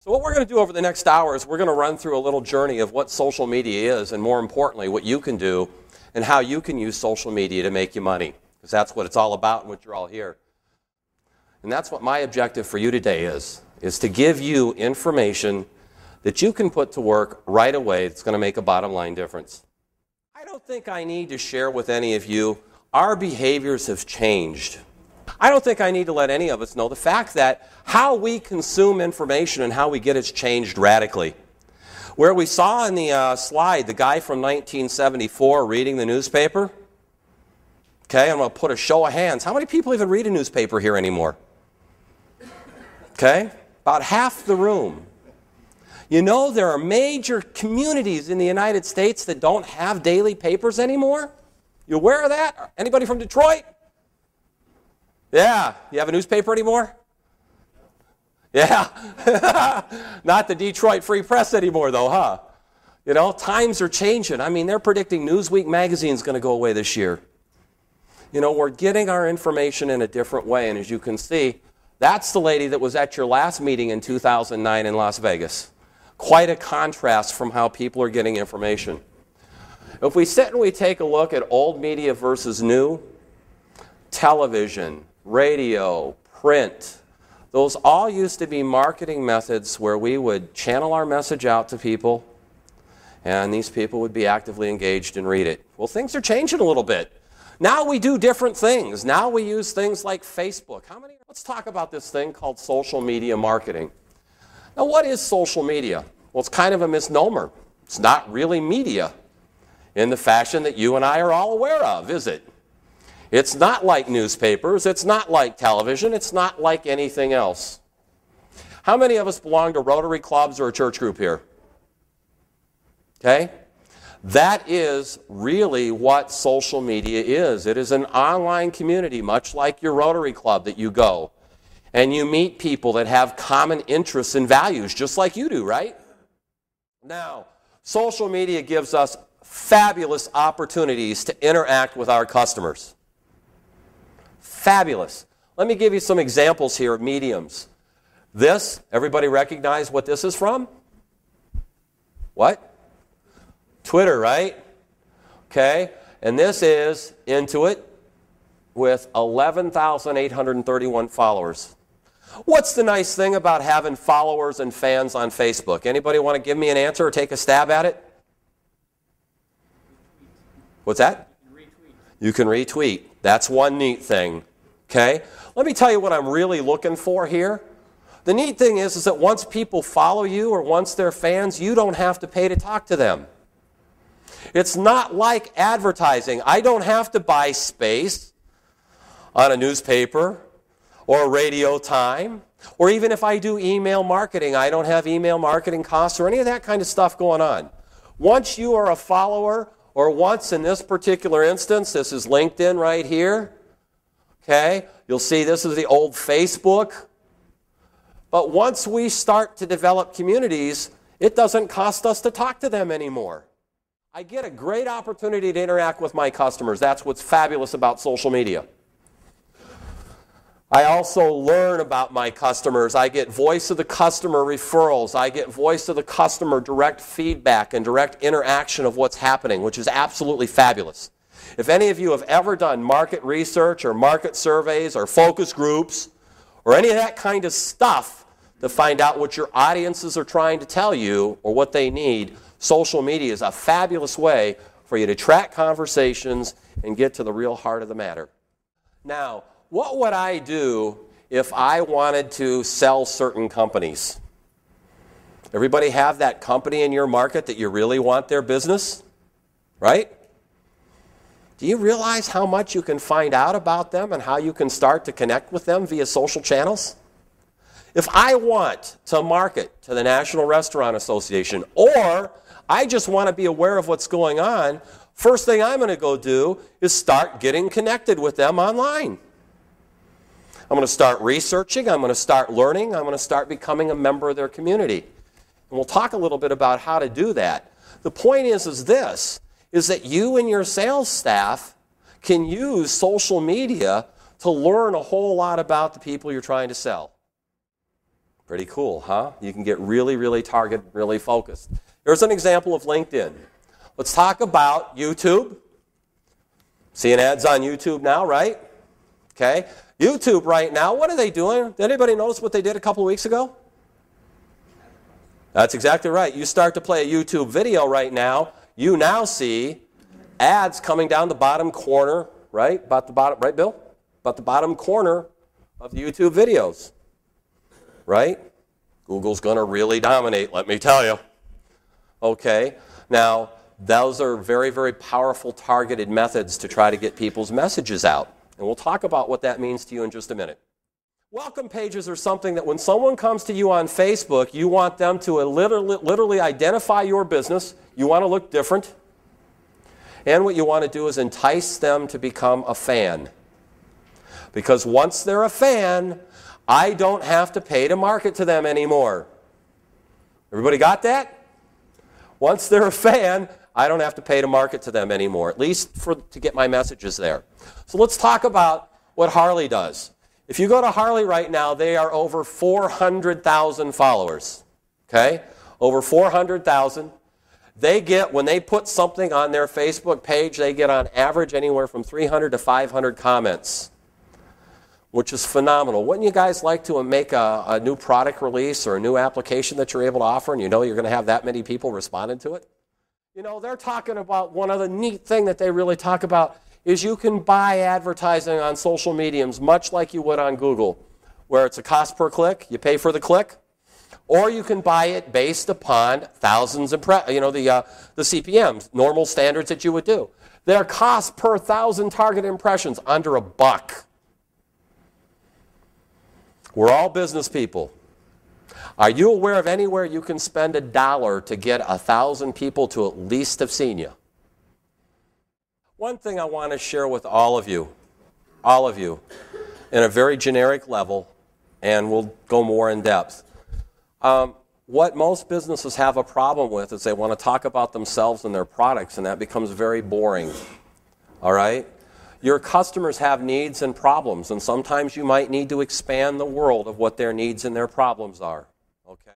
So what we're going to do over the next hour is we're going to run through a little journey of what social media is, and more importantly, what you can do and how you can use social media to make you money. Because that's what it's all about and what you're all here. And that's what my objective for you today is to give you information that you can put to work right away that's going to make a bottom line difference. I don't think I need to share with any of you our behaviors have changed. I don't think I need to let any of us know the fact that how we consume information and how we get it's changed radically. Where we saw in the slide the guy from 1974 reading the newspaper. Okay, I'm going to put a show of hands. How many people even read a newspaper here anymore? Okay, about half the room. You know, there are major communities in the United States that don't have daily papers anymore. You aware of that? Anybody from Detroit? Yeah. You have a newspaper anymore? Yeah. Not the Detroit Free Press anymore, though, huh? You know, times are changing. I mean, they're predicting Newsweek magazine's going to go away this year. You know, we're getting our information in a different way. And as you can see, that's the lady that was at your last meeting in 2009 in Las Vegas. Quite a contrast from how people are getting information. If we sit and we take a look at old media versus new, television, radio, print, those all used to be marketing methods where we would channel our message out to people and these people would be actively engaged and read it. Well, things are changing a little bit. Now we do different things. Now we use things like Facebook. Let's talk about this thing called social media marketing. Now, what is social media? Well, it's kind of a misnomer. It's not really media in the fashion that you and I are all aware of, is it? It's not like newspapers. It's not like television. It's not like anything else. How many of us belong to Rotary clubs or a church group here? Okay? That is really what social media is. It is an online community, much like your Rotary club that you go. And you meet people that have common interests and values, just like you do, right? Now, social media gives us fabulous opportunities to interact with our customers. Fabulous. Let me give you some examples here of mediums. This, everybody recognize what this is from? What? Twitter, right? Okay. And this is Intuit with 11,831 followers. What's the nice thing about having followers and fans on Facebook? Anybody want to give me an answer or take a stab at it? What's that? You can retweet. That's one neat thing. Okay? Let me tell you what I'm really looking for here. The neat thing is that once people follow you or once they're fans, you don't have to pay to talk to them. It's not like advertising. I don't have to buy space on a newspaper or radio time, or even if I do email marketing, I don't have email marketing costs or any of that kind of stuff going on. Once you are a follower, or once in this particular instance, this is LinkedIn right here, okay? You'll see this is the old Facebook. But once we start to develop communities, it doesn't cost us to talk to them anymore. I get a great opportunity to interact with my customers. That's what's fabulous about social media. I also learn about my customers. I get voice of the customer referrals. I get voice of the customer direct feedback and direct interaction of what's happening, which is absolutely fabulous. If any of you have ever done market research or market surveys or focus groups or any of that kind of stuff to find out what your audiences are trying to tell you or what they need, social media is a fabulous way for you to track conversations and get to the real heart of the matter. Now, what would I do if I wanted to sell certain companies? Everybody have that company in your market that you really want their business? Right? Do you realize how much you can find out about them and how you can start to connect with them via social channels? If I want to market to the National Restaurant Association, or I just want to be aware of what's going on, first thing I'm going to go do is start getting connected with them online. I'm going to start researching, I'm going to start learning, I'm going to start becoming a member of their community. And we'll talk a little bit about how to do that. The point is that you and your sales staff can use social media to learn a whole lot about the people you're trying to sell. Pretty cool, huh? You can get really, really targeted, really focused. Here's an example of LinkedIn. Let's talk about YouTube. Seeing ads on YouTube now, right? Okay. YouTube right now, what are they doing? Did anybody notice what they did a couple of weeks ago? That's exactly right. You start to play a YouTube video right now, you now see ads coming down the bottom corner, right? About the bottom, right, Bill? About the bottom corner of the YouTube videos, right? Google's going to really dominate, let me tell you. Okay. Now, those are very, very powerful targeted methods to try to get people's messages out. And we'll talk about what that means to you in just a minute. Welcome pages are something that when someone comes to you on Facebook, you want them to literally identify your business. You want to look different. And what you want to do is entice them to become a fan. Because once they're a fan, I don't have to pay to market to them anymore. Everybody got that? Once they're a fan, I don't have to pay to market to them anymore, at least to get my messages there. So let's talk about what Harley does. If you go to Harley right now, they are over 400,000 followers. Okay? Over 400,000. They get, when they put something on their Facebook page, they get on average anywhere from 300 to 500 comments, which is phenomenal. Wouldn't you guys like to make a new product release or a new application that you're able to offer and you know you're going to have that many people responding to it? You know, they're talking about one other neat thing that they really talk about is you can buy advertising on social mediums much like you would on Google, where it's a cost per click, you pay for the click, or you can buy it based upon thousands of, the CPMs, normal standards that you would do. Their cost per 1,000 target impressions, under $1. We're all business people. Are you aware of anywhere you can spend $1 to get 1,000 people to at least have seen you? One thing I want to share with all of you, in a very generic level, and we'll go more in depth. What most businesses have a problem with is they want to talk about themselves and their products, and that becomes very boring. All right? Your customers have needs and problems, and sometimes you might need to expand the world of what their needs and their problems are.